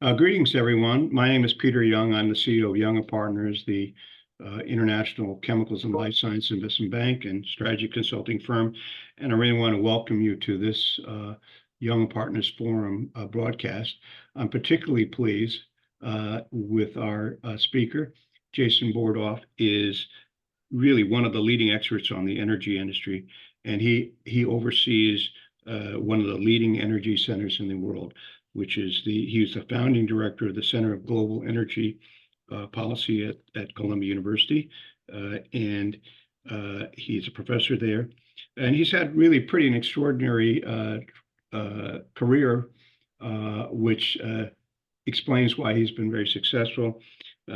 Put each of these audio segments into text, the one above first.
Greetings, everyone. My name is Peter Young. I'm the CEO of Young& Partners, the international chemicals and life science investment bank and strategy consulting firm. And I really want to welcome you to this Young& Partners Forum broadcast. I'm particularly pleased with our speaker. Jason Bordoff is really one of the leading experts on the energy industry, and he oversees one of the leading energy centers in the world, which is he's the founding director of the Center of Global Energy Policy at Columbia University, and he's a professor there, and he's had really pretty an extraordinary career, which explains why he's been very successful.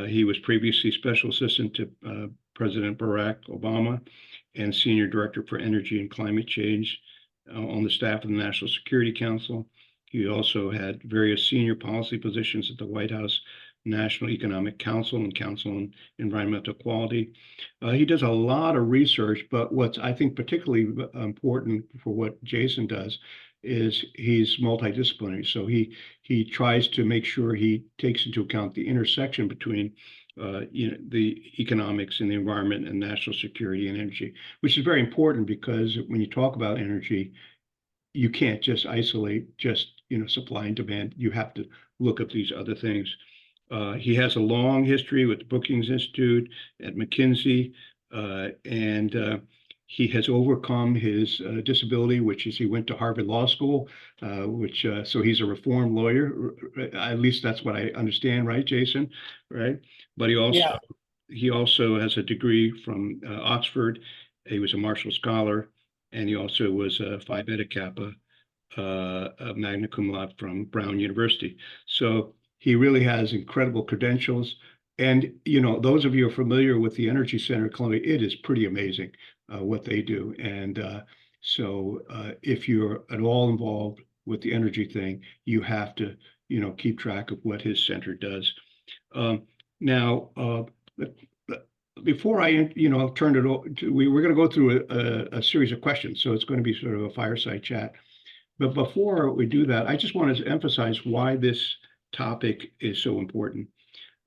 He was previously special assistant to President Barack Obama and senior director for energy and climate change on the staff of the National Security Council. He also had various senior policy positions at the White House National Economic Council and Council on Environmental Quality. He does a lot of research, but what's I think particularly important for what Jason does is he's multidisciplinary. So he tries to make sure he takes into account the intersection between the economics and the environment and national security and energy, which is very important because when you talk about energy, you can't just isolate just supply and demand. You have to look at these other things. He has a long history with the Brookings Institute at McKinsey, and he has overcome his disability, which is he went to Harvard Law School, so he's a reformed lawyer. At least that's what I understand, right, Jason? Right? But he also has a degree from Oxford. He was a Marshall Scholar, and he also was a Phi Beta Kappa, a magna cum laude from Brown University. So he really has incredible credentials. And those of you who are familiar with the Energy Center at Columbia, it is pretty amazing what they do. And so if you're at all involved with the energy thing, you have to keep track of what his center does. Now, before I turn it over, we're going to go through a series of questions, so it's going to be sort of a fireside chat. But before we do that, I just wanted to emphasize why this topic is so important.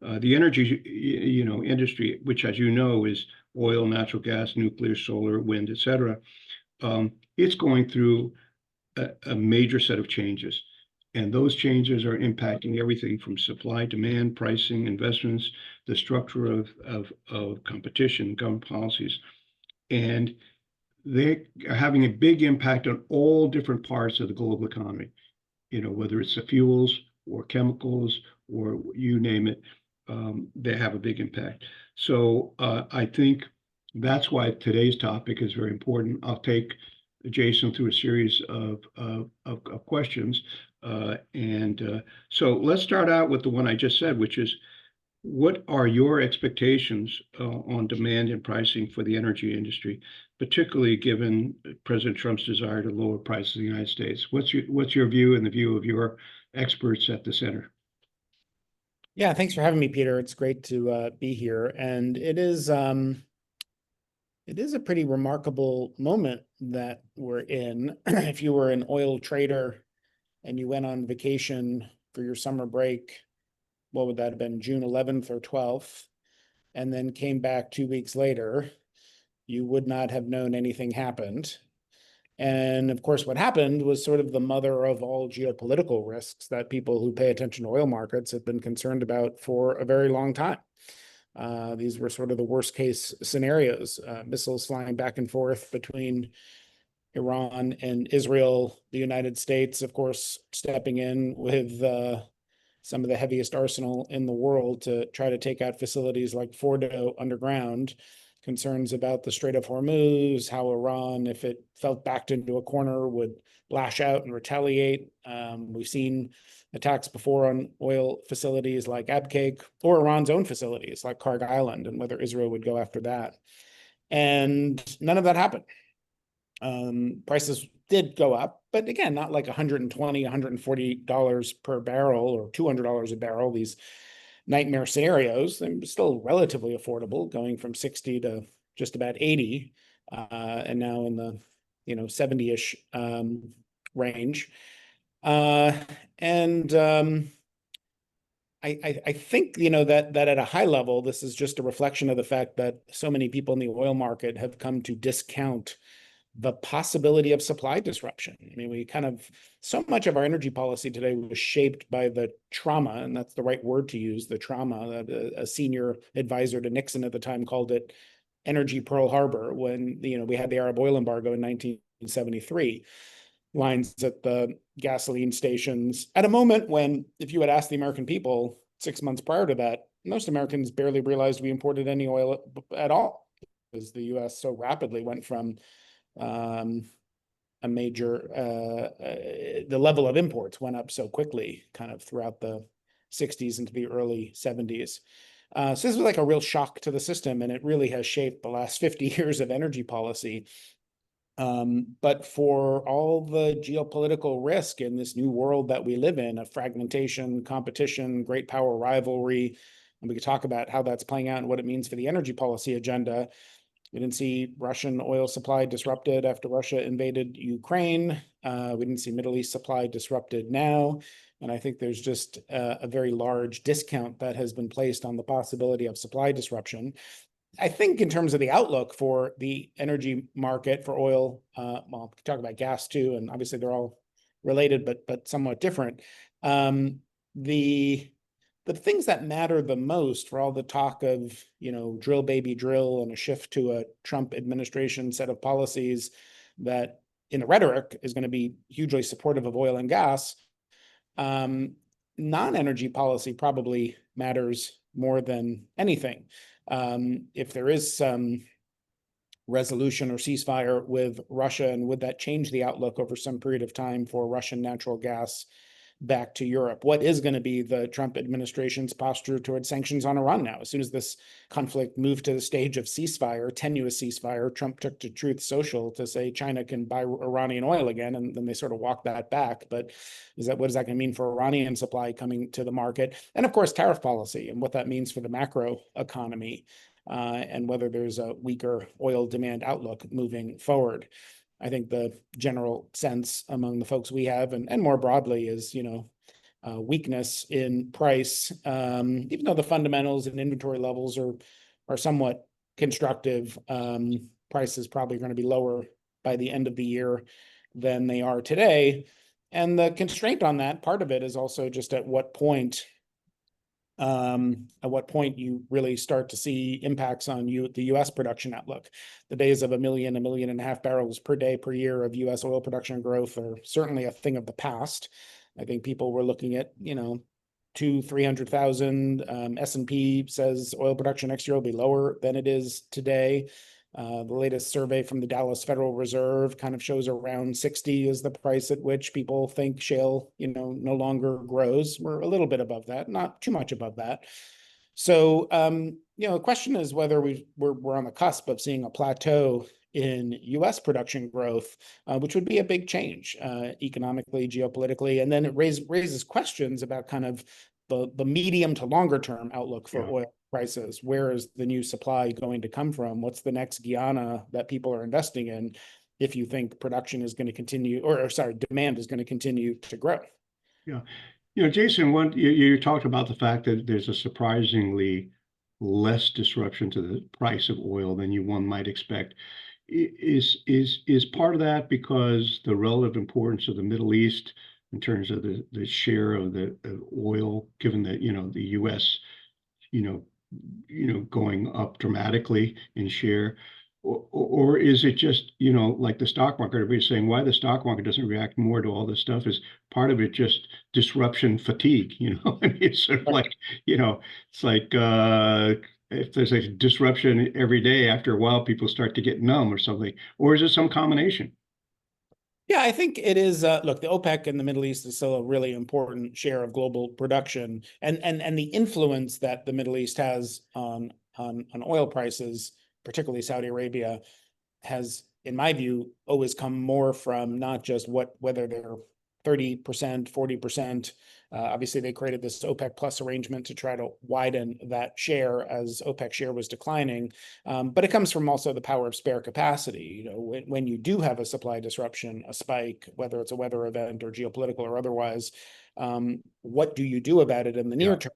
The energy, industry, which, as you know, is oil, natural gas, nuclear, solar, wind, et cetera, it's going through a major set of changes. And those changes are impacting everything from supply, demand, pricing, investments, the structure of competition, government policies. And they are having a big impact on all different parts of the global economy, whether it's the fuels or chemicals or you name it, they have a big impact. So I think that's why today's topic is very important. I'll take Jason through a series of questions. So let's start out with the one I just said, which is, what are your expectations on demand and pricing for the energy industry, particularly given President Trump's desire to lower prices in the United States? What's your view and the view of your experts at the center? Yeah, thanks for having me, Peter. It's great to be here, and it is a pretty remarkable moment that we're in. If you were an oil trader and you went on vacation for your summer break, what would that have been, June 11th or 12th, and then came back 2 weeks later, you would not have known anything happened. And of course, what happened was sort of the mother of all geopolitical risks that people who pay attention to oil markets have been concerned about for a very long time. These were sort of the worst case scenarios, missiles flying back and forth between Iran and Israel, the United States, of course, stepping in with some of the heaviest arsenal in the world to try to take out facilities like Fordo underground, concerns about the Strait of Hormuz, how Iran, if it felt backed into a corner, would lash out and retaliate. We've seen attacks before on oil facilities like Abqaiq or Iran's own facilities like Karg Island, and whether Israel would go after that. And none of that happened. Prices did go up, but again, not like $120, $140 per barrel or $200 a barrel, these nightmare scenarios. They're still relatively affordable, going from 60 to just about 80, and now in the 70-ish range. I think, you know, that at a high level, this is just a reflection of the fact that so many people in the oil market have come to discount the possibility of supply disruption. I mean, we kind of, so much of our energy policy today was shaped by the trauma, and that's the right word to use, the trauma. A senior advisor to Nixon at the time called it energy Pearl Harbor when, you know, we had the Arab oil embargo in 1973. Lines at the gasoline stations at a moment when, if you had asked the American people 6 months prior to that, most Americans barely realized we imported any oil at all, because the US so rapidly went from a major, the level of imports went up so quickly kind of throughout the 60s into the early 70s. So this was like a real shock to the system, and it really has shaped the last 50 years of energy policy. But for all the geopolitical risk in this new world that we live in, of fragmentation, competition, great power rivalry, and we could talk about how that's playing out and what it means for the energy policy agenda. We didn't see Russian oil supply disrupted after Russia invaded Ukraine. We didn't see Middle East supply disrupted now. And I think there's just a very large discount that has been placed on the possibility of supply disruption. I think in terms of the outlook for the energy market for oil, well, we can talk about gas too, and obviously they're all related, but somewhat different. The things that matter the most for all the talk of, you know, drill baby drill and a shift to a Trump administration set of policies that in the rhetoric is going to be hugely supportive of oil and gas, non-energy policy probably matters more than anything. If there is some resolution or ceasefire with Russia, and would that change the outlook over some period of time for Russian natural gas back to Europe? What is going to be the Trump administration's posture towards sanctions on Iran now? As soon as this conflict moved to the stage of ceasefire, tenuous ceasefire, Trump took to Truth Social to say China can buy Iranian oil again, and then they sort of walked that back. But what is that going to mean for Iranian supply coming to the market? And of course, tariff policy and what that means for the macro economy, and whether there's a weaker oil demand outlook moving forward. I think the general sense among the folks we have, and more broadly, is, you know, weakness in price, even though the fundamentals and inventory levels are somewhat constructive. Price is probably going to be lower by the end of the year than they are today. And the constraint on that, part of it is also just at what point you really start to see impacts on the U.S. production outlook. The days of 1 million, 1.5 million barrels per day per year of U.S. oil production growth are certainly a thing of the past. I think people were looking at, you know, 200,000-300,000. S&P says oil production next year will be lower than it is today. The latest survey from the Dallas Federal Reserve kind of shows around 60 is the price at which people think shale, you know, no longer grows. We're a little bit above that, not too much above that. So, you know, the question is whether we're on the cusp of seeing a plateau in U.S. production growth, which would be a big change economically, geopolitically, and then it raises questions about kind of the medium to longer term outlook for oil prices. Where is the new supply going to come from? What's the next Guyana that people are investing in if you think production is going to continue, or sorry, demand is going to continue to grow? Yeah. You know, Jason, you talked about the fact that there's a surprisingly less disruption to the price of oil than one might expect. Is part of that because the relative importance of the Middle East in terms of the share of the oil, given that, you know, the U.S., going up dramatically in share, or is it just, you know, like the stock market? Everybody's saying why the stock market doesn't react more to all this stuff is part of it just disruption fatigue. You know, I mean, it's sort of like, you know, it's like if there's a disruption every day, after a while, people start to get numb or something, or is it some combination? Yeah, I think it is. Look, the OPEC in the Middle East is still a really important share of global production, and the influence that the Middle East has on oil prices, particularly Saudi Arabia, has, in my view, always come more from not just whether they're 30%, 40%. Obviously, they created this OPEC plus arrangement to try to widen that share as OPEC share was declining. But it comes from also the power of spare capacity. You know, when you do have a supply disruption, a spike, whether it's a weather event or geopolitical or otherwise, What do you do about it in the Yeah. near term?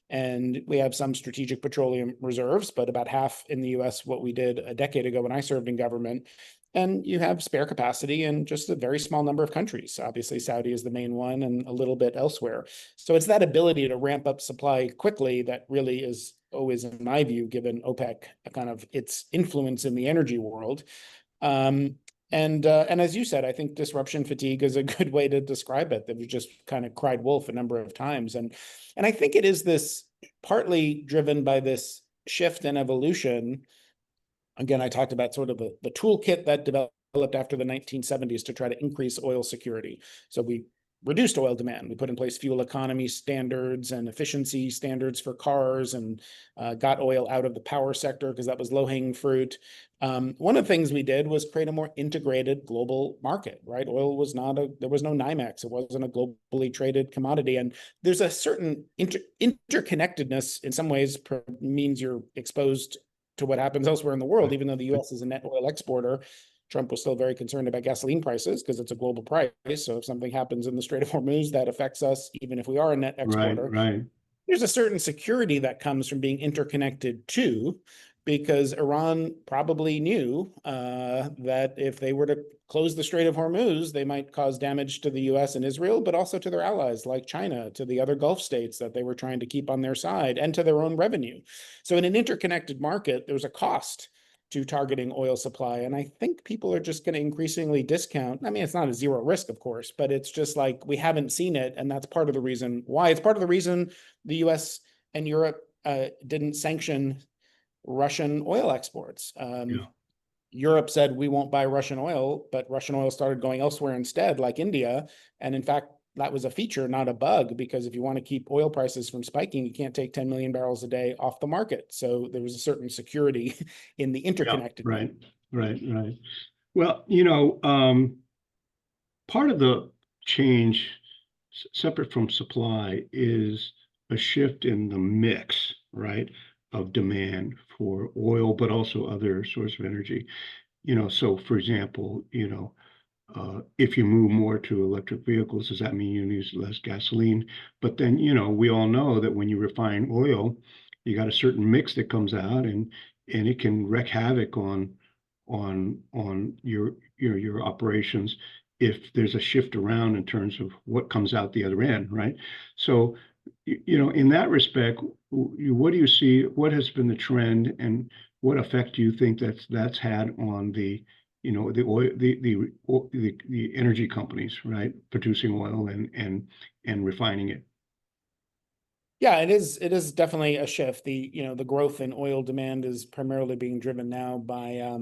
And we have some strategic petroleum reserves, but about half in the US what we did a decade ago when I served in government. And you have spare capacity in just a very small number of countries. Obviously, Saudi is the main one and a little bit elsewhere. So it's that ability to ramp up supply quickly that really is always, in my view, given OPEC kind of its influence in the energy world. Um, and as you said, I think disruption fatigue is a good way to describe it. That we just kind of cried wolf a number of times, and I think it is this partly driven by this shift and evolution. Again, I talked about sort of the toolkit that developed after the 1970s to try to increase oil security. So we reduced oil demand. We put in place fuel economy standards and efficiency standards for cars, and got oil out of the power sector because that was low-hanging fruit. One of the things we did was create a more integrated global market, right? Oil was not there was no NYMEX. It wasn't a globally traded commodity. And there's a certain interconnectedness in some ways means you're exposed to what happens elsewhere in the world, even though the US is a net oil exporter. Trump was still very concerned about gasoline prices because it's a global price. So if something happens in the Strait of Hormuz, that affects us, even if we are a net Right, exporter. right. There's a certain security that comes from being interconnected too, because Iran probably knew that if they were to close the Strait of Hormuz, they might cause damage to the US and Israel, but also to their allies like China, to the other Gulf states that they were trying to keep on their side, and to their own revenue. So in an interconnected market, there's a cost to targeting oil supply. And I think people are just going to increasingly discount. I mean, it's not a zero risk, of course, but it's just like we haven't seen it. And that's part of the reason why. It's part of the reason the US and Europe didn't sanction Russian oil exports. Yeah. Europe said we won't buy Russian oil, but Russian oil started going elsewhere instead, like India. And in fact, that was a feature, not a bug, because if you want to keep oil prices from spiking, you can't take 10 million barrels a day off the market. So there was a certain security in the Yeah. interconnected. Right, right, right. Well, part of the change, separate from supply, is a shift in the mix, right, of demand for oil, but also other sources of energy. So for example, if you move more to electric vehicles, does that mean you use less gasoline? But then, we all know that when you refine oil, you got a certain mix that comes out, and it can wreak havoc on your operations if there's a shift around in terms of what comes out the other end, right? So, in that respect, what do you see? What has been the trend, and what effect do you think that's had on the oil, the energy companies, right, producing oil and refining it? Yeah, it is definitely a shift. The growth in oil demand is primarily being driven now by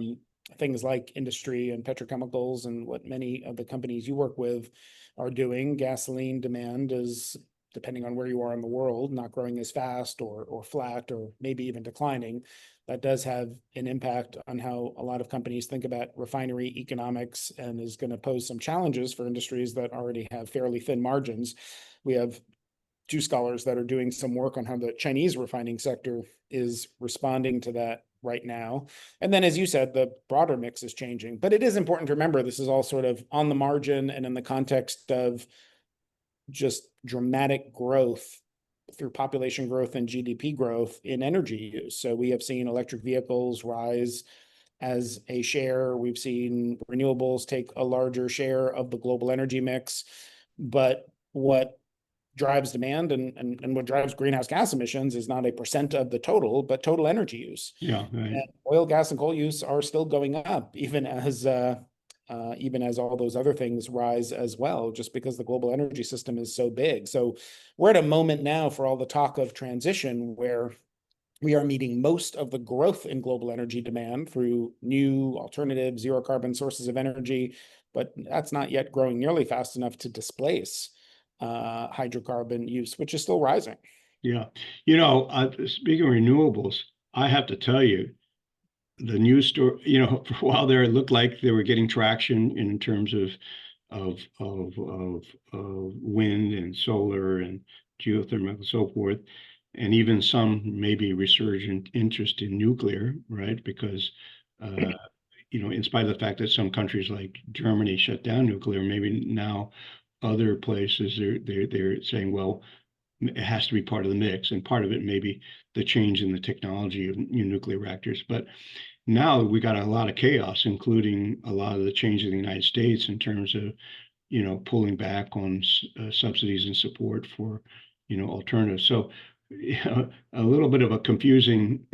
things like industry and petrochemicals, and what many of the companies you work with are doing. Gasoline demand is, depending on where you are in the world, not growing as fast, or flat, or maybe even declining. That does have an impact on how a lot of companies think about refinery economics, and is going to pose some challenges for industries that already have fairly thin margins. We have two scholars that are doing some work on how the Chinese refining sector is responding to that right now. And then, as you said, the broader mix is changing. But it is important to remember this is all sort of on the margin and in the context of just dramatic growth through population growth and GDP growth in energy use. So we have seen electric vehicles rise as a share. We've seen renewables take a larger share of the global energy mix. But what drives demand and what drives greenhouse gas emissions is not a percent of the total, but total energy use. Yeah, right. And oil, gas, and coal use are still going up, even as all those other things rise as well, just because the global energy system is so big. So we're at a moment now, for all the talk of transition, where we are meeting most of the growth in global energy demand through new alternative zero carbon sources of energy, but that's not yet growing nearly fast enough to displace hydrocarbon use, which is still rising. Yeah. Speaking of renewables, I have to tell you, the news story, for a while there, it looked like they were getting traction in terms of wind and solar and geothermal and so forth, and even some maybe resurgent interest in nuclear, right? Because in spite of the fact that some countries like Germany shut down nuclear, maybe now other places, they're saying, well, it has to be part of the mix, and part of it may be the change in the technology of nuclear reactors. But now we got a lot of chaos, including a lot of the change in the United States in terms of, pulling back on subsidies and support for, alternatives. So, a little bit of a confusing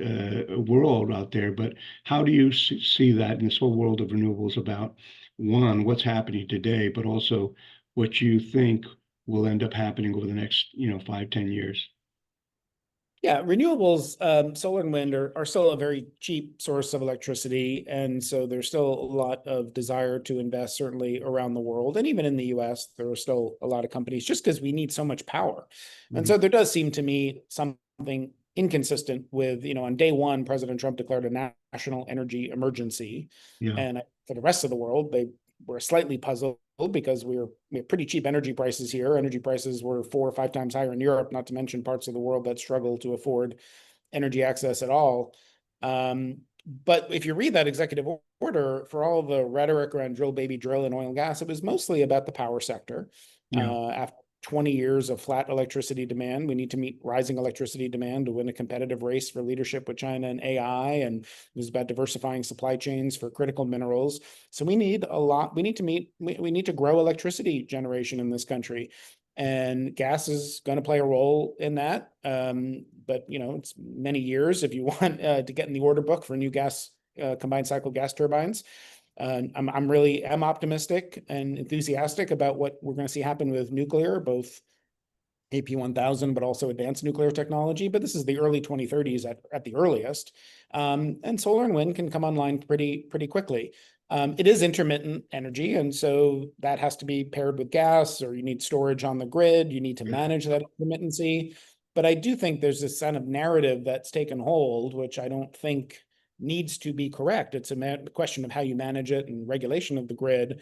world out there. But how do you see that in this whole world of renewables about, one, what's happening today, but also what you think will end up happening over the next, 5, 10 years? Yeah, renewables, solar and wind are still a very cheap source of electricity. And so there's still a lot of desire to invest, certainly around the world. And even in the US, there are still a lot of companies just because we need so much power. And Mhm. so there does seem to me something inconsistent with, on day one, President Trump declared a national energy emergency. Yeah. And for the rest of the world, they were slightly puzzled because we have pretty cheap energy prices here. Energy prices were 4 or 5 times higher in Europe, not to mention parts of the world that struggle to afford energy access at all. But if you read that executive order, for all the rhetoric around drill, baby, drill and oil and gas, it was mostly about the power sector. Yeah. After 20 years of flat electricity demand, we need to meet rising electricity demand to win a competitive race for leadership with China and AI. And it was about diversifying supply chains for critical minerals. So we need a lot. We need to grow electricity generation in this country. And gas is going to play a role in that. But it's many years if you want to get in the order book for new gas combined cycle gas turbines. I'm really optimistic and enthusiastic about what we're going to see happen with nuclear, both AP1000, but also advanced nuclear technology. But this is the early 2030s at the earliest. And solar and wind can come online pretty quickly. It is intermittent energy, and so that has to be paired with gas, or you need storage on the grid. You need to manage that intermittency. But I do think there's this kind of narrative that's taken hold, which I don't think needs to be correct. It's a question of how you manage it and regulation of the grid,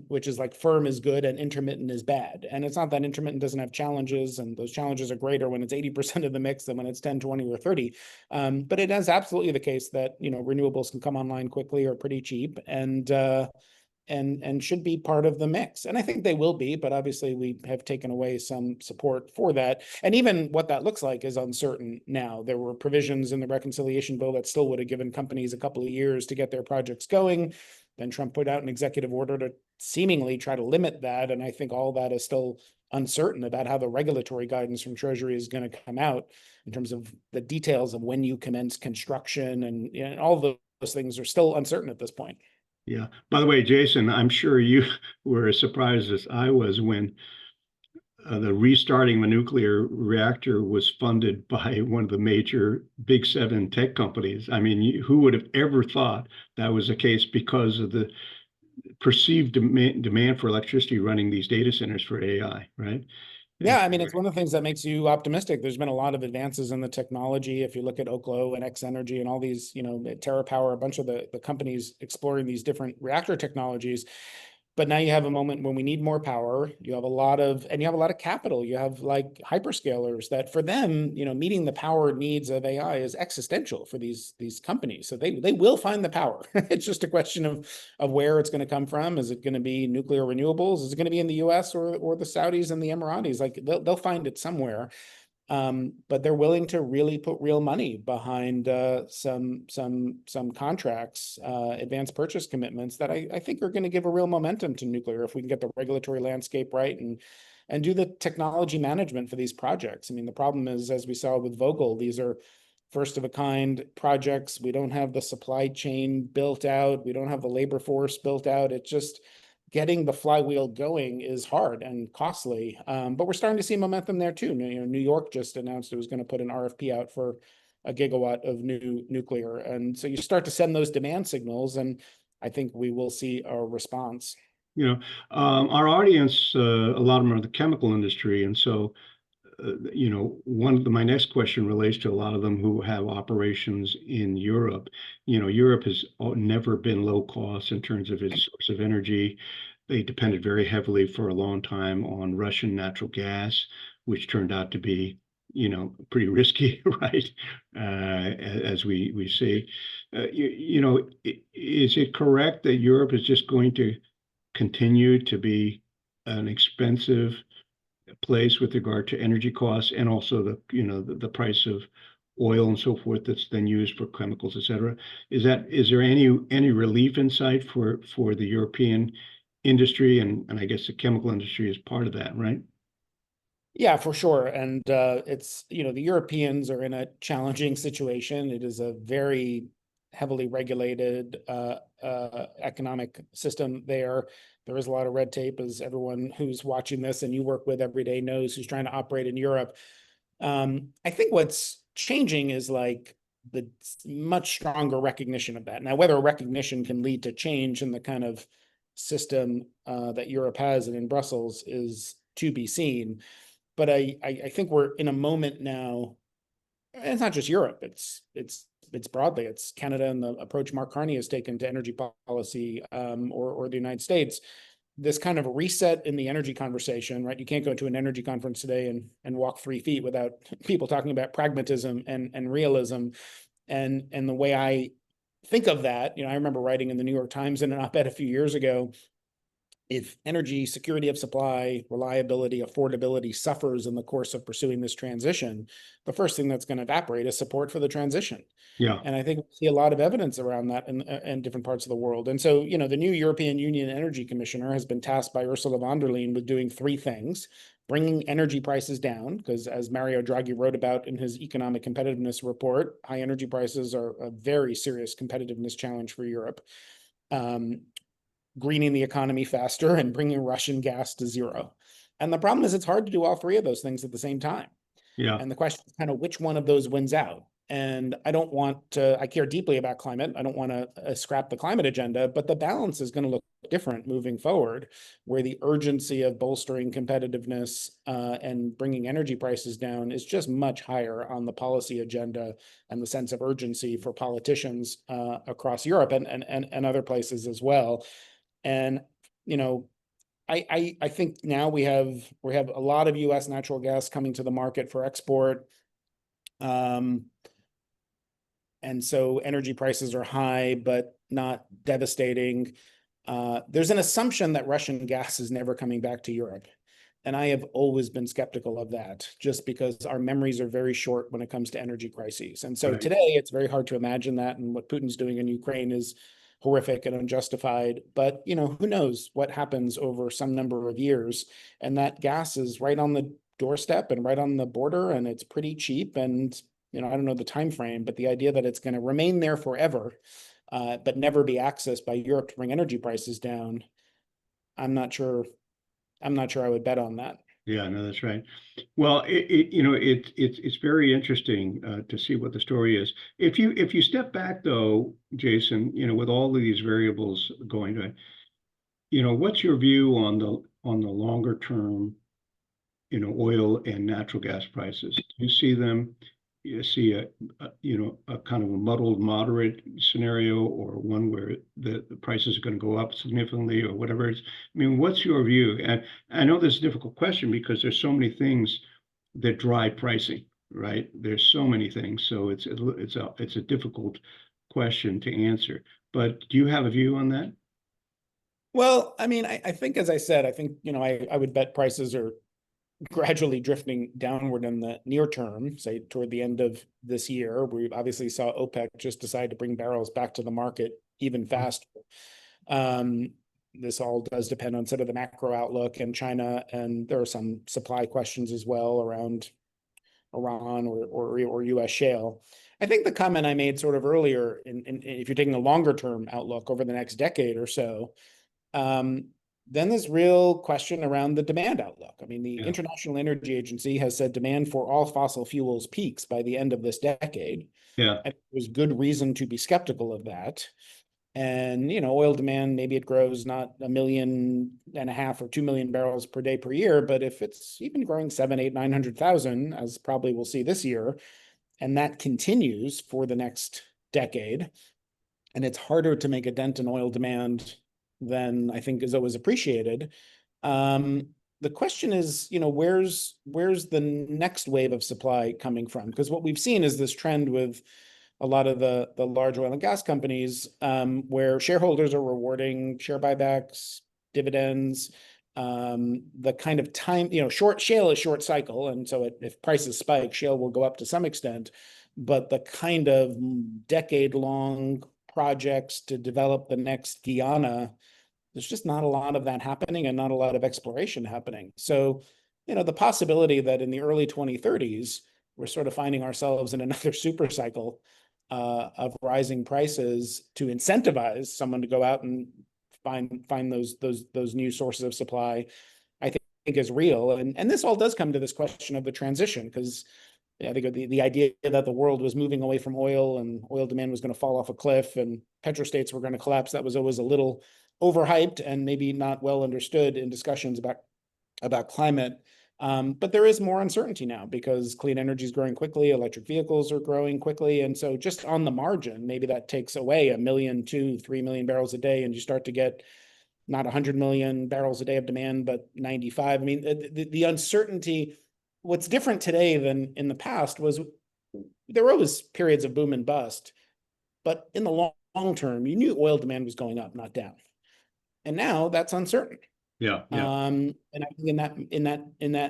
which is like firm is good and intermittent is bad. And it's not that intermittent doesn't have challenges, and those challenges are greater when it's 80% of the mix than when it's 10, 20, or 30. But it is absolutely the case that, renewables can come online quickly or pretty cheap, and should be part of the mix. And I think they will be, but obviously we have taken away some support for that. And even what that looks like is uncertain now. There were provisions in the reconciliation bill that still would have given companies a couple of years to get their projects going. Then Trump put out an executive order to seemingly try to limit that. And I think all that is still uncertain about how the regulatory guidance from Treasury is going to come out in terms of the details of when you commence construction, and all those things are still uncertain at this point. Yeah. By the way, Jason, I'm sure you were as surprised as I was when the restarting of a nuclear reactor was funded by one of the major big seven tech companies. I mean, who would have ever thought that was the case because of the perceived demand for electricity running these data centers for AI, right? And Yeah, I mean, it's one of the things that makes you optimistic. There's been a lot of advances in the technology. If you look at Oklo and X Energy and all these, TerraPower, a bunch of the companies exploring these different reactor technologies. But now you have a moment when we need more power. You have a lot of capital. You have like hyperscalers that for them, meeting the power needs of AI is existential for these companies. So they will find the power. It's just a question of where it's going to come from. Is it going to be nuclear renewables? Is it going to be in the US or the Saudis and the Emiratis? Like they'll find it somewhere. But they're willing to really put real money behind some contracts, advanced purchase commitments that I think are going to give a real momentum to nuclear if we can get the regulatory landscape right and do the technology management for these projects. I mean, the problem is, as we saw with Vogtle, these are first of a kind projects. We don't have the supply chain built out. We don't have the labor force built out. It's just getting the flywheel going is hard and costly. But we're starting to see momentum there too. New York just announced it was going to put an RFP out for a gigawatt of new nuclear. And so you start to send those demand signals, and I think we will see a response. Our audience, a lot of them are the chemical industry, and so my next question relates to a lot of them who have operations in Europe. Europe has never been low cost in terms of its source of energy. They depended very heavily for a long time on Russian natural gas, which turned out to be, pretty risky, right? As we see. Is it correct that Europe is just going to continue to be an expensive place with regard to energy costs and also the price of oil and so forth that's then used for chemicals, et cetera. Is there any relief in sight for the European industry, and I guess the chemical industry is part of that, right? Yeah, for sure. And it's, the Europeans are in a challenging situation. It is a very heavily regulated economic system there. There is a lot of red tape, as everyone who's watching this and you work with every day knows, who's trying to operate in Europe. I think what's changing is like the much stronger recognition of that. Now, whether recognition can lead to change in the kind of system that Europe has and in Brussels is to be seen. But I think we're in a moment now, and it's not just Europe, it's broadly, it's Canada and the approach Mark Carney has taken to energy policy, or the United States, this kind of reset in the energy conversation, right? You can't go to an energy conference today and walk 3 feet without people talking about pragmatism and realism. And the way I think of that, I remember writing in the New York Times in an op-ed a few years ago, if energy security of supply, reliability, affordability suffers in the course of pursuing this transition, the first thing that's going to evaporate is support for the transition. Yeah. And I think we see a lot of evidence around that in different parts of the world. And so, the new European Union Energy Commissioner has been tasked by Ursula von der Leyen with doing 3 things: bringing energy prices down, because as Mario Draghi wrote about in his economic competitiveness report, high energy prices are a very serious competitiveness challenge for Europe. Greening the economy faster and bringing Russian gas to zero. And the problem is it's hard to do all 3 of those things at the same time. Yeah. And the question is kind of which one of those wins out. And I care deeply about climate. I don't want to scrap the climate agenda, but the balance is going to look different moving forward, where the urgency of bolstering competitiveness and bringing energy prices down is just much higher on the policy agenda, and the sense of urgency for politicians across Europe and other places as well. And, I think now we have a lot of US natural gas coming to the market for export. And so energy prices are high, but not devastating. There's an assumption that Russian gas is never coming back to Europe. And I have always been skeptical of that, just because our memories are very short when it comes to energy crises. And so today it's very hard to imagine that. And what Putin's doing in Ukraine is horrific and unjustified. But, who knows what happens over some number of years. And that gas is right on the doorstep and right on the border, and it's pretty cheap. And, I don't know the time frame, but the idea that it's going to remain there forever, but never be accessed by Europe to bring energy prices down, I'm not sure I would bet on that. Yeah, no, that's right. Well, it's very interesting to see what the story is. If you step back though, Jason, with all of these variables going on, what's your view on the longer term, oil and natural gas prices? Do you see them? You see a kind of a muddled moderate scenario, or one where the prices are going to go up significantly, or whatever it is? I mean, what's your view? And I know this is a difficult question because there's so many things that drive pricing, right? There's so many things, so it's a difficult question to answer. But do you have a view on that? Well, I mean, I think, as I said, I think, I would bet prices are gradually drifting downward in the near term, say toward the end of this year. We obviously saw OPEC just decide to bring barrels back to the market even faster. This all does depend on sort of the macro outlook in China, and there are some supply questions as well around Iran or US shale. I think the comment I made sort of earlier, if you're taking a longer term outlook over the next decade or so, then there's real question around the demand outlook. I mean, the International Energy Agency has said demand for all fossil fuels peaks by the end of this decade. Yeah. And there's good reason to be skeptical of that. And, oil demand, maybe it grows not 1.5 million or 2 million barrels per day per year, but if it's even growing 7, 8, 900,000, as probably we'll see this year, and that continues for the next decade, and it's harder to make a dent in oil demand than I think is always appreciated. The question is, where's the next wave of supply coming from? Because what we've seen is this trend with a lot of the large oil and gas companies, where shareholders are rewarding share buybacks, dividends, the kind of time, shale is short cycle. And so if prices spike, shale will go up to some extent, but the kind of decade-long projects to develop the next Guyana, there's just not a lot of that happening and not a lot of exploration happening. So, the possibility that in the early 2030s, we're sort of finding ourselves in another super cycle of rising prices to incentivize someone to go out and find those new sources of supply, I think is real. And this all does come to this question of the transition, because I think the idea that the world was moving away from oil and oil demand was going to fall off a cliff and petrostates were going to collapse, that was always a little overhyped and maybe not well understood in discussions about climate. But there is more uncertainty now because clean energy is growing quickly, electric vehicles are growing quickly. And so just on the margin, maybe that takes away 1 million, 2, 3 million barrels a day, and you start to get not 100 million barrels a day of demand, but 95. I mean, the uncertainty, what's different today than in the past was there were always periods of boom and bust, but in the long term, you knew oil demand was going up, not down. And now that's uncertain. Yeah, yeah. And I think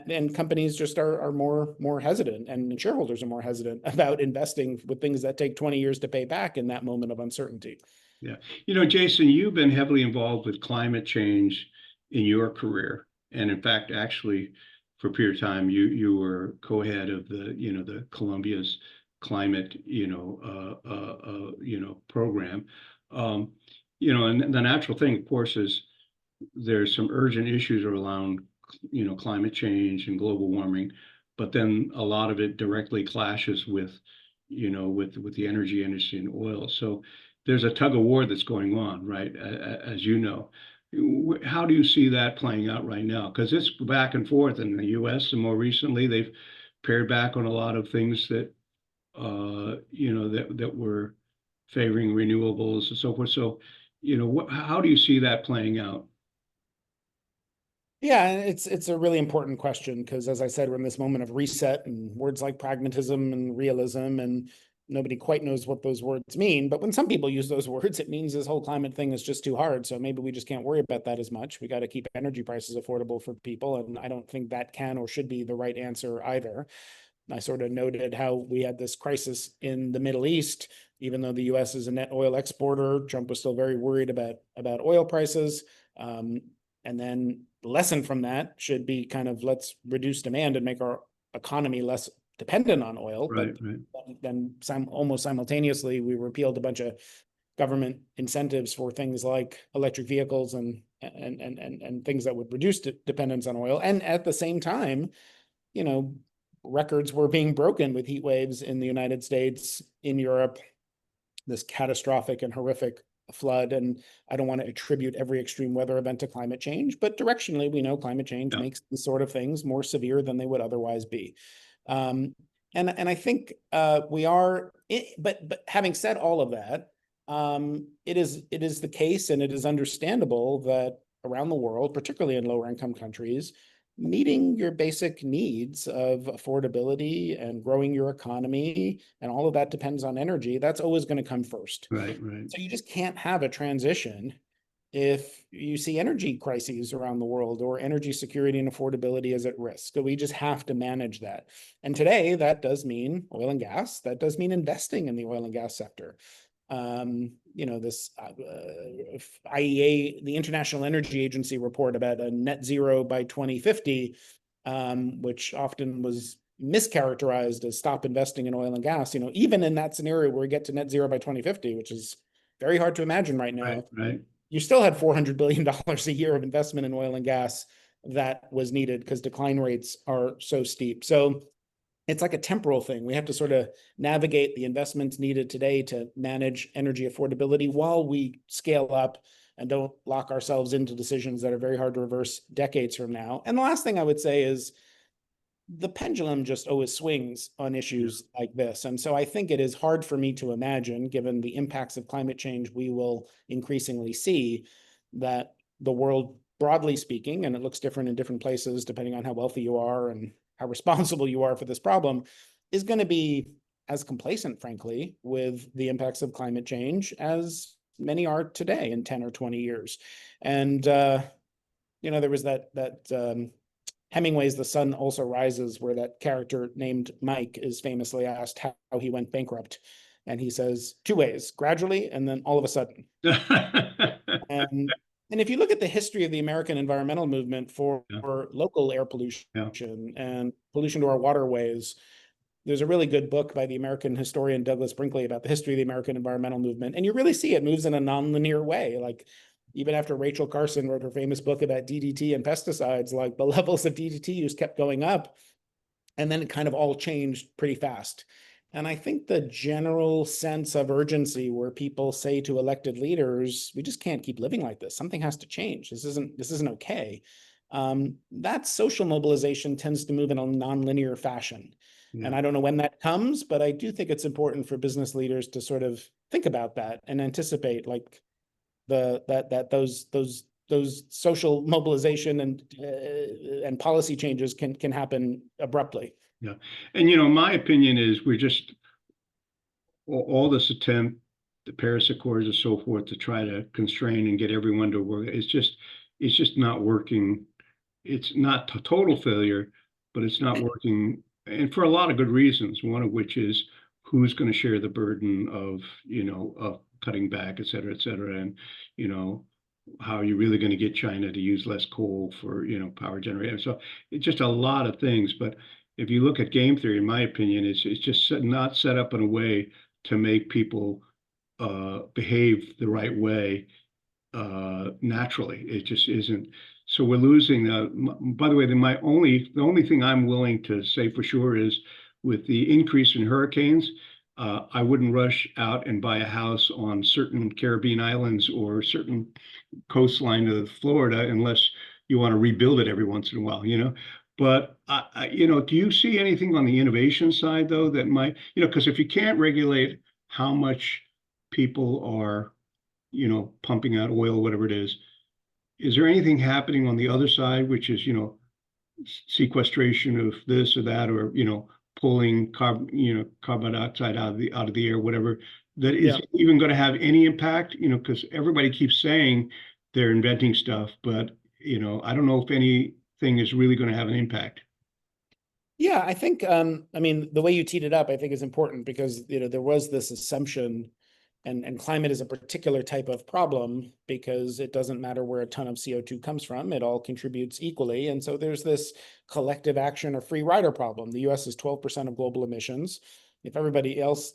and companies just are more hesitant, and shareholders are more hesitant about investing with things that take 20 years to pay back in that moment of uncertainty. Yeah. Jason, you've been heavily involved with climate change in your career. And in fact, actually, for a period of time, you were co-head of the Columbia's climate, program. And the natural thing, of course, is there's some urgent issues around, climate change and global warming, but then a lot of it directly clashes with, with the energy industry and oil. So there's a tug of war that's going on, right? As you know, how do you see that playing out right now? Because it's back and forth in the U.S. and more recently they've pared back on a lot of things that, that were favoring renewables and so forth. So, how do you see that playing out? Yeah, it's a really important question because, as I said, we're in this moment of reset, and words like pragmatism and realism, and nobody quite knows what those words mean. But when some people use those words, it means this whole climate thing is just too hard. So maybe we just can't worry about that as much. We got to keep energy prices affordable for people, and I don't think that can or should be the right answer either. I sort of noted how we had this crisis in the Middle East, even though the U.S. is a net oil exporter. Trump was still very worried about oil prices. And then the lesson from that should be kind of let's reduce demand and make our economy less dependent on oil. Right, But right. then almost simultaneously, we repealed a bunch of government incentives for things like electric vehicles and things that would reduce dependence on oil. And at the same time, records were being broken with heat waves in the United States, in Europe, this catastrophic and horrific flood. And I don't want to attribute every extreme weather event to climate change, but directionally, we know climate change makes these sort of things more severe than they would otherwise be. And I think we are, but having said all of that, it is the case, and it is understandable that around the world, particularly in lower income countries, meeting your basic needs of affordability and growing your economy and all of that depends on energy. That's always going to come first. Right, right. So you just can't have a transition if you see energy crises around the world or energy security and affordability is at risk. So we just have to manage that. And today that does mean oil and gas. That does mean investing in the oil and gas sector. This IEA, the International Energy Agency report about a net zero by 2050, which often was mischaracterized as stop investing in oil and gas. Even in that scenario where we get to net zero by 2050, which is very hard to imagine right now, Right, right. you still had $400 billion a year of investment in oil and gas that was needed because decline rates are so steep. So it's like a temporal thing. We have to sort of navigate the investments needed today to manage energy affordability while we scale up and don't lock ourselves into decisions that are very hard to reverse decades from now. And the last thing I would say is the pendulum just always swings on issues like this. And so I think it is hard for me to imagine, given the impacts of climate change we will increasingly see, that the world, broadly speaking, and it looks different in different places depending on how wealthy you are and how responsible you are for this problem, is going to be as complacent, frankly, with the impacts of climate change as many are today in 10 or 20 years. And there was that Hemingway's The Sun Also Rises, where that character named Mike is famously asked how he went bankrupt. And he says, two ways, gradually, and then all of a sudden. And and if you look at the history of the American environmental movement for Yeah, local air pollution yeah, and pollution to our waterways, there's a really good book by the American historian Douglas Brinkley about the history of the American environmental movement. And you really see it moves in a nonlinear way. Like even after Rachel Carson wrote her famous book about DDT and pesticides, like the levels of DDT use kept going up. And then it kind of all changed pretty fast. And I think the general sense of urgency where people say to elected leaders, we just can't keep living like this. Something has to change. This isn't okay. That social mobilization tends to move in a nonlinear fashion. yeah. And I don't know when that comes, but I do think it's important for business leaders to sort of think about that and anticipate like those social mobilization and policy changes can happen abruptly. Yeah. And, my opinion is we're just, all this attempt, the Paris Accords and so forth, to try to constrain and get everyone to work, it's just not working. It's not a total failure, but it's not working. And for a lot of good reasons, one of which is who's going to share the burden of cutting back, et cetera, et cetera. And, how are you really going to get China to use less coal for, power generation? So it's just a lot of things. But if you look at game theory, in my opinion, it's just not set up in a way to make people behave the right way naturally. It just isn't. So we're losing. By the way, the only thing I'm willing to say for sure is with the increase in hurricanes, I wouldn't rush out and buy a house on certain Caribbean islands or certain coastline of Florida unless you want to rebuild it every once in a while, But do you see anything on the innovation side though that might, because if you can't regulate how much people are, pumping out oil, whatever it is there anything happening on the other side, which is, sequestration of this or that, or, pulling carbon dioxide out of the air, whatever, that is Yeah. even going to have any impact, because everybody keeps saying they're inventing stuff, but, I don't know if anything is really going to have an impact. Yeah, I think I mean the way you teed it up, I think is important because there was this assumption and climate is a particular type of problem because it doesn't matter where a ton of CO2 comes from, it all contributes equally. And so there's this collective action or free rider problem. The US is 12% of global emissions. If everybody else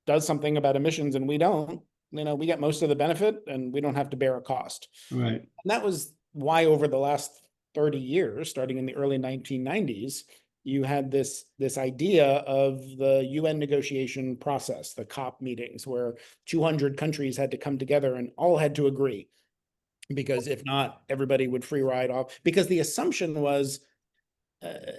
does something about emissions and we don't, we get most of the benefit and we don't have to bear a cost. Right. And that was why over the last 30 years, starting in the early 1990s, you had this idea of the UN negotiation process, the COP meetings, where 200 countries had to come together and all had to agree. Because if not, everybody would free ride off. Because the assumption was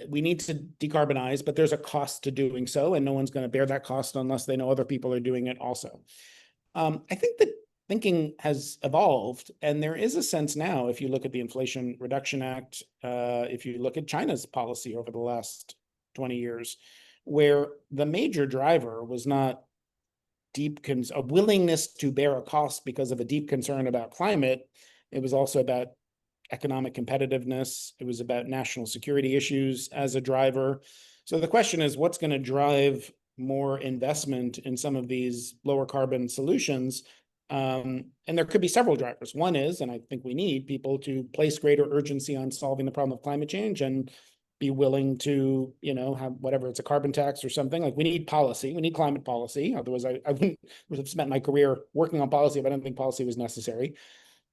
we need to decarbonize, but there's a cost to doing so, and no one's going to bear that cost unless they know other people are doing it also. I think that thinking has evolved, and there is a sense now, if you look at the Inflation Reduction Act, if you look at China's policy over the last 20 years, where the major driver was not a willingness to bear a cost because of a deep concern about climate. It was also about economic competitiveness. It was about national security issues as a driver. So the question is, what's going to drive more investment in some of these lower carbon solutions? And there could be several drivers. One is, and I think we need people to place greater urgency on solving the problem of climate change and be willing to, have whatever, it's a carbon tax or something. Like we need policy, we need climate policy. Otherwise, I wouldn't have spent my career working on policy if I didn't think policy was necessary.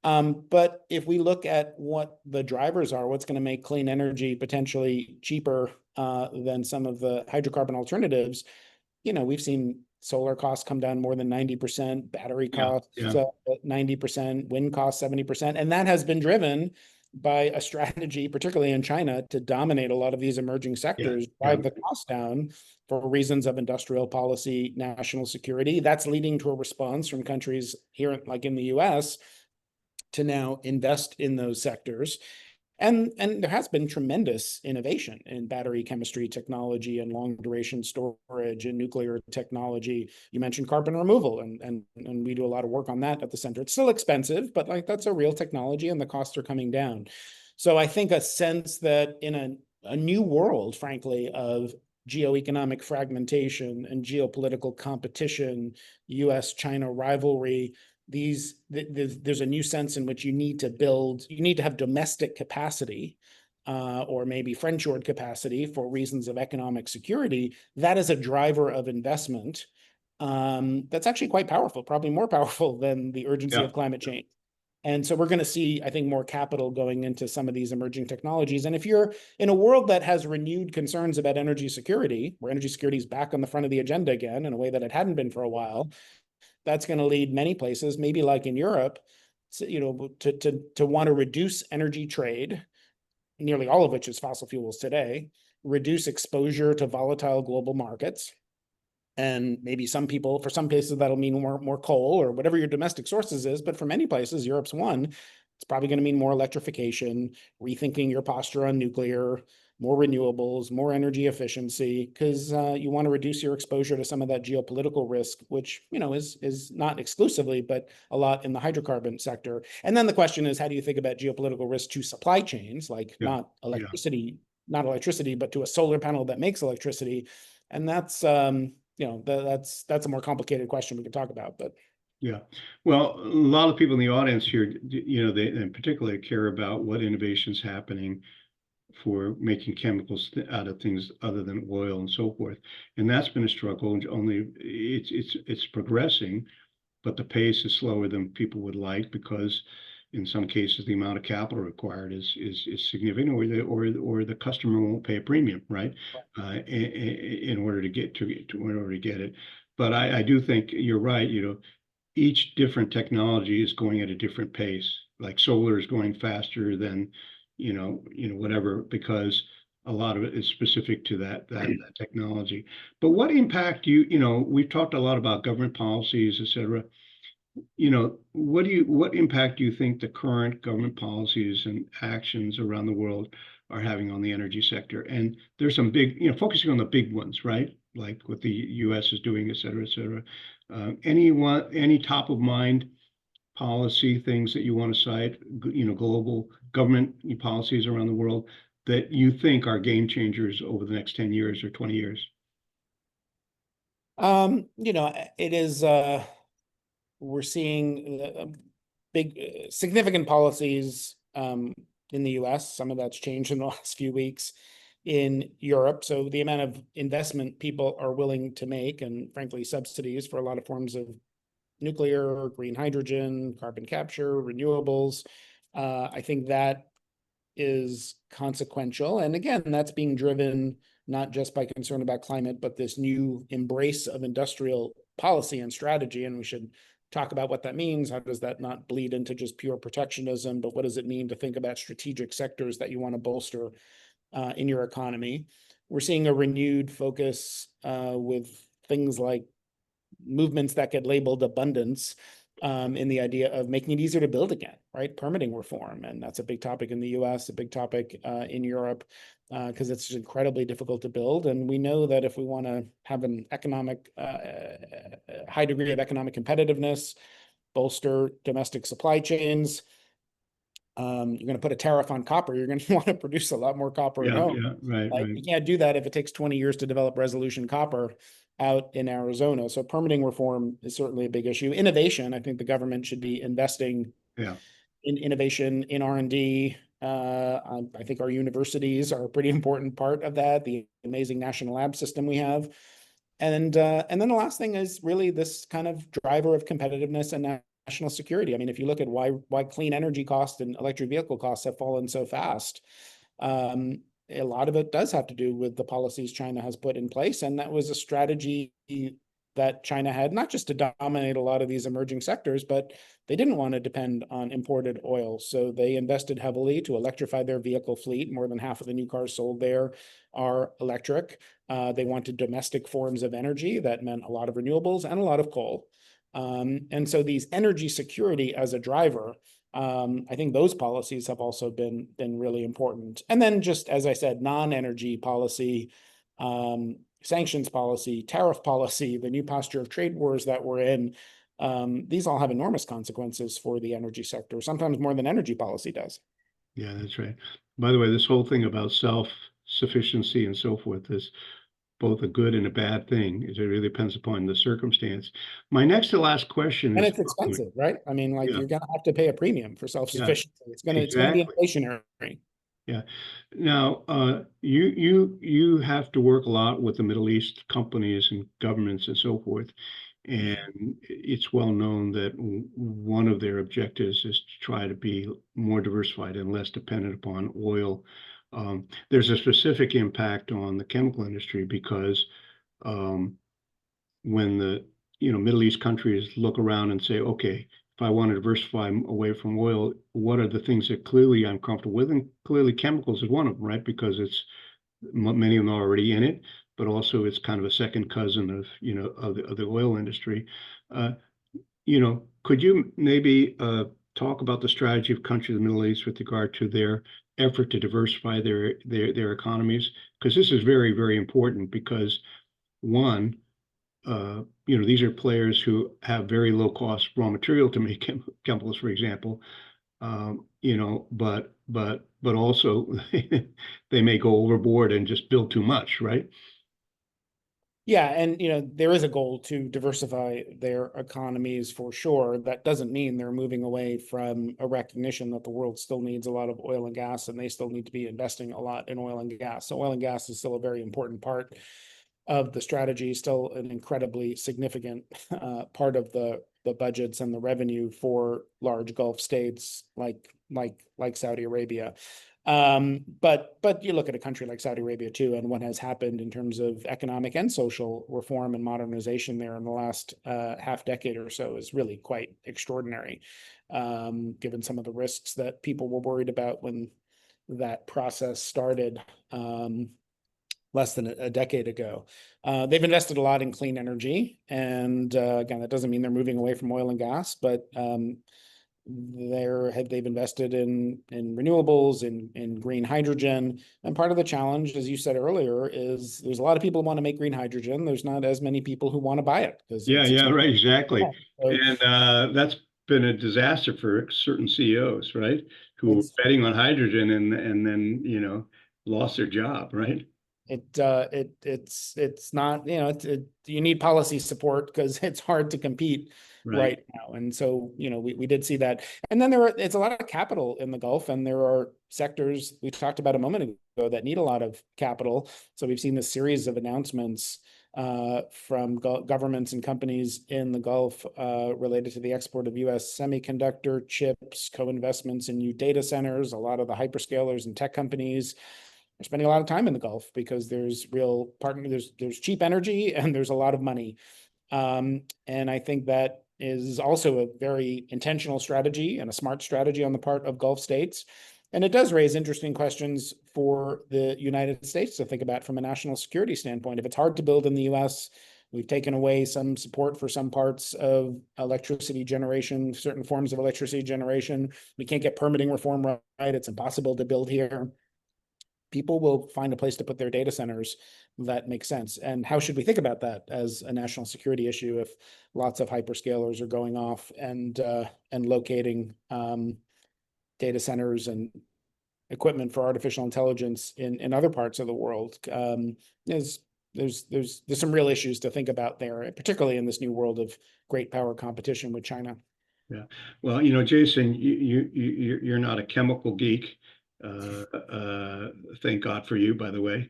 But if we look at what the drivers are, what's going to make clean energy potentially cheaper than some of the hydrocarbon alternatives, we've seen solar costs come down more than 90%, battery costs 90%, wind costs 70%. And that has been driven by a strategy, particularly in China, to dominate a lot of these emerging sectors, drive the cost down for reasons of industrial policy, national security. That's leading to a response from countries here, like in the US, to now invest in those sectors. And there has been tremendous innovation in battery chemistry technology and long duration storage and nuclear technology. You mentioned carbon removal, and we do a lot of work on that at the center. It's still expensive, but like that's a real technology and the costs are coming down. So I think a sense that in a new world, frankly, of geoeconomic fragmentation and geopolitical competition, US-China rivalry, there's a new sense in which you need to have domestic capacity, or maybe friendshored capacity for reasons of economic security. That is a driver of investment that's actually quite powerful, probably more powerful than the urgency Yeah. of climate change. And so we're going to see, I think, more capital going into some of these emerging technologies. And if you're in a world that has renewed concerns about energy security, where energy security is back on the front of the agenda again in a way that it hadn't been for a while, that's going to lead many places, maybe like in Europe, to want to reduce energy trade, nearly all of which is fossil fuels today, reduce exposure to volatile global markets. And maybe for some places, that'll mean more coal or whatever your domestic sources is. But for many places, Europe's one, it's probably going to mean more electrification, rethinking your posture on nuclear, more renewables, more energy efficiency, because you want to reduce your exposure to some of that geopolitical risk, which is not exclusively, but a lot in the hydrocarbon sector. And then the question is, how do you think about geopolitical risk to supply chains, like Yeah. not electricity, but to a solar panel that makes electricity? And that's that's a more complicated question we could talk about, but. Yeah. Well, a lot of people in the audience here, they in particular care about what innovation's happening for making chemicals out of things other than oil and so forth. And that's been a struggle, and only it's progressing, but the pace is slower than people would like, because in some cases the amount of capital required is significant, or the customer won't pay a premium, right? In order to get it. But I do think you're right. Each different technology is going at a different pace. Like solar is going faster than, whatever, because a lot of it is specific to that technology. But what impact we've talked a lot about government policies, et cetera. What impact do you think the current government policies and actions around the world are having on the energy sector? And there's some big, focusing on the big ones, right? Like what the US is doing, et cetera, et cetera. Any top of mind policy things that you want to cite, global government policies around the world that you think are game changers over the next 10 years or 20 years? It is, we're seeing big, significant policies in the US. Some of that's changed in the last few weeks in Europe. So the amount of investment people are willing to make, and frankly, subsidies for a lot of forms of nuclear, green hydrogen, carbon capture, renewables, I think that is consequential. And again, that's being driven not just by concern about climate, but this new embrace of industrial policy and strategy. And we should talk about what that means. How does that not bleed into just pure protectionism, but what does it mean to think about strategic sectors that you want to bolster in your economy? We're seeing a renewed focus with things like movements that get labeled abundance, in the idea of making it easier to build again, right? Permitting reform. And that's a big topic in the US, a big topic in Europe, because it's incredibly difficult to build. And we know that if we want to have an high degree of economic competitiveness, bolster domestic supply chains, you're going to put a tariff on copper, you're going to want to produce a lot more copper at home. Yeah, right. You can't do that if it takes 20 years to develop resolution copper out in Arizona. So permitting reform is certainly a big issue. Innovation, I think the government should be investing in innovation, in R&D. I think our universities are a pretty important part of that, the amazing national lab system we have. And then the last thing is really this kind of driver of competitiveness and national security. I mean, if you look at why clean energy costs and electric vehicle costs have fallen so fast, a lot of it does have to do with the policies China has put in place. And that was a strategy that China had, not just to dominate a lot of these emerging sectors, but they didn't want to depend on imported oil. So they invested heavily to electrify their vehicle fleet. More than half of the new cars sold there are electric. They wanted domestic forms of energy. That meant a lot of renewables and a lot of coal. And so these energy security as a driver I think those policies have also been really important. And then just as I said, non-energy policy, sanctions policy, tariff policy, the new posture of trade wars that we're in, these all have enormous consequences for the energy sector, sometimes more than energy policy does. Yeah, that's right. By the way, this whole thing about self-sufficiency and so forth is both a good and a bad thing. It really depends upon the circumstance. My next to last question And is, it's expensive, right? I mean, like yeah, you're gonna have to pay a premium for yeah, self-sufficiency. It's gonna be exactly. inflationary. Yeah. Now, you have to work a lot with the Middle East companies and governments and so forth. And it's well known that one of their objectives is to try to be more diversified and less dependent upon oil. There's a specific impact on the chemical industry because um, when the Middle East countries look around and say, okay, if I want to diversify away from oil, what are the things that clearly I'm comfortable with? And clearly chemicals is one of them, right? Because it's many of them are already in it, but also it's kind of a second cousin of the oil industry. Uh, could you maybe talk about the strategy of countries in the Middle East with regard to their effort to diversify their economies? Because this is very, very important because one, these are players who have very low cost raw material to make chemicals, for example. But also they may go overboard and just build too much, right? Yeah, and there is a goal to diversify their economies for sure. That doesn't mean they're moving away from a recognition that the world still needs a lot of oil and gas, and they still need to be investing a lot in oil and gas. So oil and gas is still a very important part of the strategy, still an incredibly significant part of the budgets and the revenue for large Gulf states like Saudi Arabia. But you look at a country like Saudi Arabia too, and what has happened in terms of economic and social reform and modernization there in the last half decade or so is really quite extraordinary, given some of the risks that people were worried about when that process started. Less than a decade ago. They've invested a lot in clean energy. And again, that doesn't mean they're moving away from oil and gas, but they've invested in renewables, in green hydrogen. And part of the challenge, as you said earlier, is there's a lot of people who want to make green hydrogen. There's not as many people who want to buy it because Yeah, it's yeah, expensive. right, exactly. So And that's been a disaster for certain CEOs, right? Who were it's betting on hydrogen and then, lost their job, right? it's not, you need policy support because it's hard to compete Right. right now. And so, we did see that. And then it's a lot of capital in the Gulf, and there are sectors we talked about a moment ago that need a lot of capital. So we've seen this series of announcements from governments and companies in the Gulf related to the export of US semiconductor chips, co-investments in new data centers. A lot of the hyperscalers and tech companies are spending a lot of time in the Gulf because there's real partner, there's cheap energy and there's a lot of money. And I think that is also a very intentional strategy and a smart strategy on the part of Gulf states. And it does raise interesting questions for the United States to think about from a national security standpoint. If it's hard to build in the US, we've taken away some support for some parts of electricity generation, certain forms of electricity generation. We can't get permitting reform right. It's impossible to build here. People will find a place to put their data centers that makes sense. And how should we think about that as a national security issue if lots of hyperscalers are going off and locating data centers and equipment for artificial intelligence in other parts of the world? There's some real issues to think about there, particularly in this new world of great power competition with China. Yeah. Well, Jason, you're not a chemical geek. Thank God for you, by the way.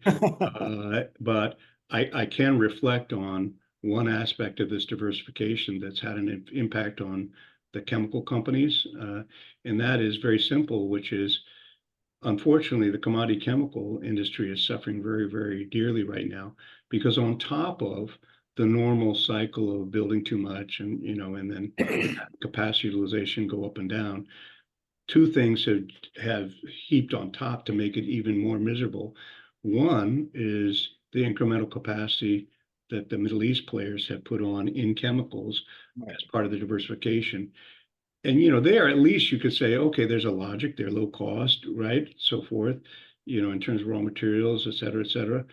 But I can reflect on one aspect of this diversification that's had an impact on the chemical companies, and that is very simple, which is unfortunately the commodity chemical industry is suffering very, very dearly right now because on top of the normal cycle of building too much and then capacity utilization go up and down. Two things have heaped on top to make it even more miserable. One is the incremental capacity that the Middle East players have put on in chemicals Right. as part of the diversification. And, you know, there at least you could say, okay, there's a logic, they're low cost, right? So forth, you know, in terms of raw materials, et cetera, et cetera.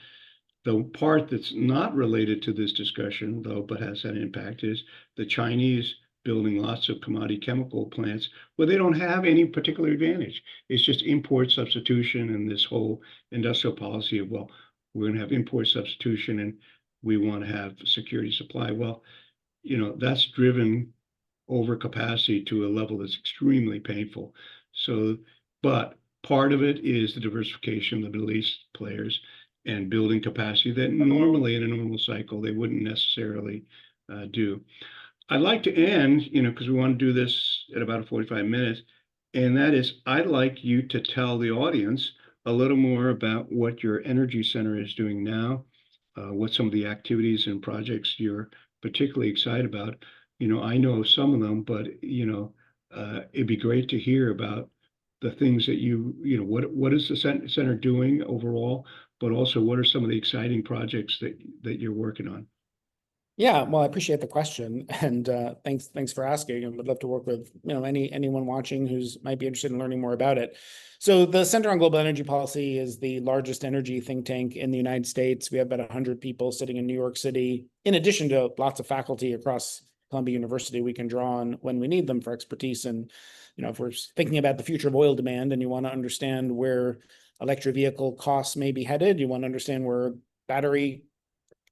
The part that's not related to this discussion, though, but has an impact is the Chinese building lots of commodity chemical plants where they don't have any particular advantage. It's just import substitution and this whole industrial policy of, well, we're going to have import substitution and we want to have security supply. Well, you know, that's driven overcapacity to a level that's extremely painful. So, but part of it is the diversification of the Middle East players and building capacity that normally in a normal cycle they wouldn't necessarily do. I'd like to end, you know, because we want to do this at about 45 minutes, and that is I'd like you to tell the audience a little more about what your energy center is doing now, what some of the activities and projects you're particularly excited about. You know, I know some of them, but you know, it'd be great to hear about the things that you know, what is the center doing overall, but also what are some of the exciting projects that you're working on? Yeah, well, I appreciate the question, and thanks for asking. And would love to work with anyone watching who's might be interested in learning more about it. So the Center on Global Energy Policy is the largest energy think tank in the United States. We have about 100 people sitting in New York City, in addition to lots of faculty across Columbia University we can draw on when we need them for expertise. And if we're thinking about the future of oil demand and you want to understand where electric vehicle costs may be headed, you want to understand where battery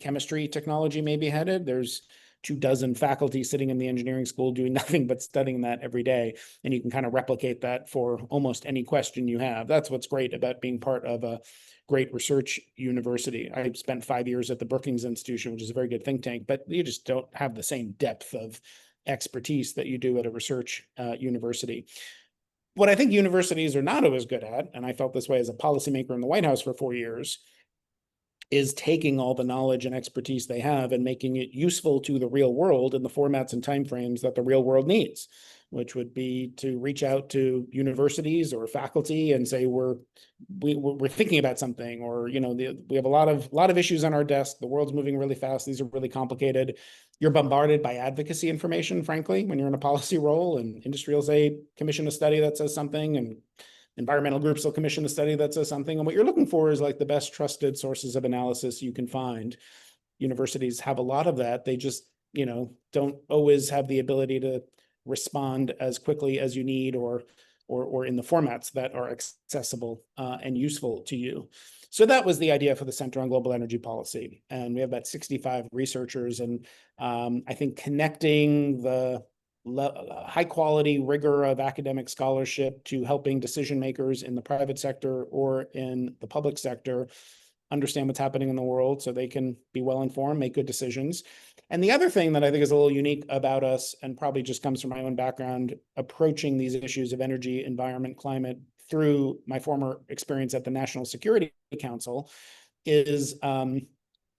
chemistry technology may be headed. There's 24 faculty sitting in the engineering school doing nothing but studying that every day. And you can kind of replicate that for almost any question you have. That's what's great about being part of a great research university. I spent 5 years at the Brookings Institution, which is a very good think tank, but you just don't have the same depth of expertise that you do at a research university. What I think universities are not always good at, and I felt this way as a policymaker in the White House for 4 years, is taking all the knowledge and expertise they have and making it useful to the real world in the formats and timeframes that the real world needs, which would be to reach out to universities or faculty and say we're thinking about something, or we have a lot of issues on our desk. The world's moving really fast. These are really complicated. You're bombarded by advocacy information, frankly, when you're in a policy role, and industry will say commission a study that says something, and environmental groups will commission a study that says something. And what you're looking for is like the best trusted sources of analysis you can find. Universities have a lot of that. They just, don't always have the ability to respond as quickly as you need, or in the formats that are accessible and useful to you. So that was the idea for the Center on Global Energy Policy. And we have about 65 researchers. And I think connecting the high quality rigor of academic scholarship to helping decision makers in the private sector or in the public sector understand what's happening in the world so they can be well informed, make good decisions. And the other thing that I think is a little unique about us, and probably just comes from my own background, approaching these issues of energy, environment, climate through my former experience at the National Security Council, is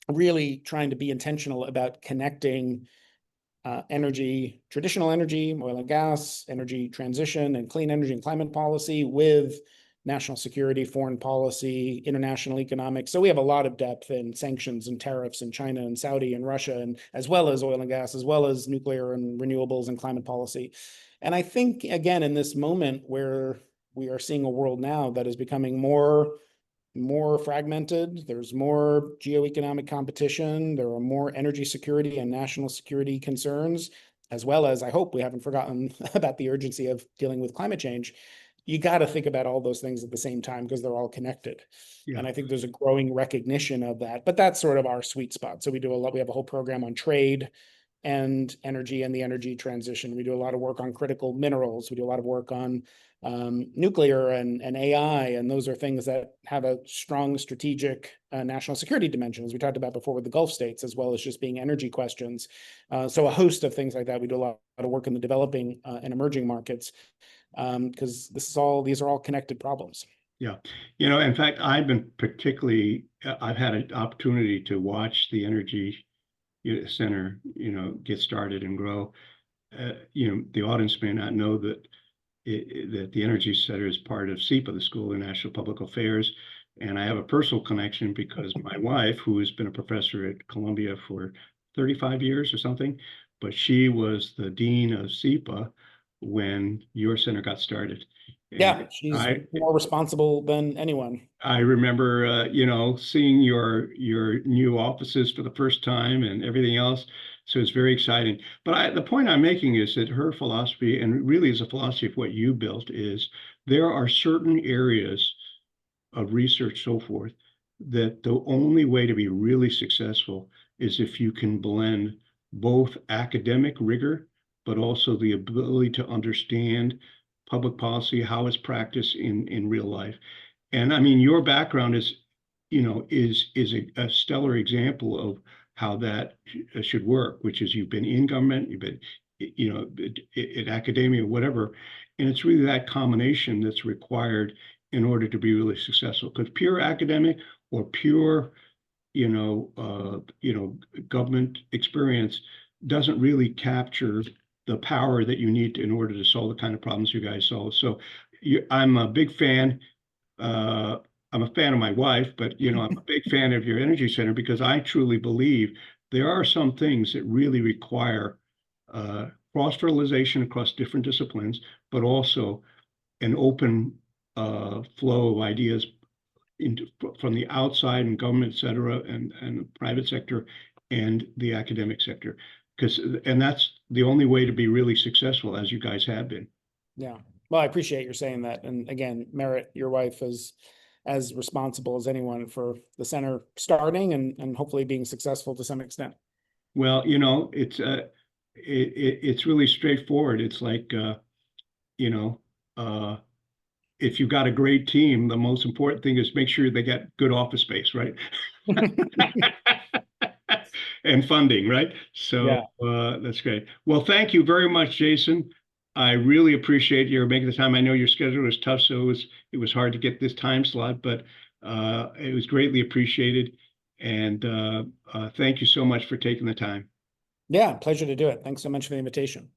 really trying to be intentional about connecting energy, traditional energy, oil and gas, energy transition, and clean energy and climate policy with national security, foreign policy, international economics. So we have a lot of depth in sanctions and tariffs in China and Saudi and Russia, and as well as oil and gas, as well as nuclear and renewables and climate policy. And I think, again, in this moment where we are seeing a world now that is becoming more fragmented, there's more geoeconomic competition, there are more energy security and national security concerns, as well as, I hope we haven't forgotten about the urgency of dealing with climate change. You got to think about all those things at the same time because they're all connected. Yeah. And I think there's a growing recognition of that, but that's sort of our sweet spot. So we have a whole program on trade and energy and the energy transition. We do a lot of work on critical minerals. We do a lot of work on nuclear and AI, and those are things that have a strong strategic national security dimension, as we talked about before with the Gulf states, as well as just being energy questions. So a host of things like that. We do a lot of work in the developing and emerging markets because these are all connected problems. Yeah. In fact, I've had an opportunity to watch the Energy Center, get started and grow. The audience may not know that the Energy Center is part of SEPA, the School of National Public Affairs. And I have a personal connection because my wife, who has been a professor at Columbia for 35 years or something, but she was the dean of SEPA when your center got started. Yeah, And she's more responsible than anyone. I remember, seeing your new offices for the first time and everything else. So it's very exciting. But the point I'm making is that her philosophy, and really is a philosophy of what you built, is there are certain areas of research, so forth, that the only way to be really successful is if you can blend both academic rigor, but also the ability to understand public policy, how it's practiced in real life. And I mean, your background is a stellar example of how that should work, which is you've been in government, you've been, in academia, whatever, and it's really that combination that's required in order to be really successful. Because pure academic or pure, government experience doesn't really capture the power that you need in order to solve the kind of problems you guys solve. So I'm a big fan. uh, I'm a fan of my wife, but I'm a big fan of your energy center because I truly believe there are some things that really require cross-fertilization across different disciplines, but also an open flow of ideas into, from the outside and government, et cetera, and the private sector and the academic sector. And that's the only way to be really successful, as you guys have been. Yeah. Well, I appreciate your saying that. And again, Merritt, your wife, is as responsible as anyone for the center starting and hopefully being successful to some extent. Well, it's really straightforward. It's like, you know, uh, if you've got a great team, the most important thing is make sure they get good office space, right? And funding, right? So Yeah. that's great. Well, thank you very much, Jason. I really appreciate your making the time. I know your schedule was tough, so it was hard to get this time slot, but it was greatly appreciated. And thank you so much for taking the time. Yeah. Pleasure to do it. Thanks so much for the invitation.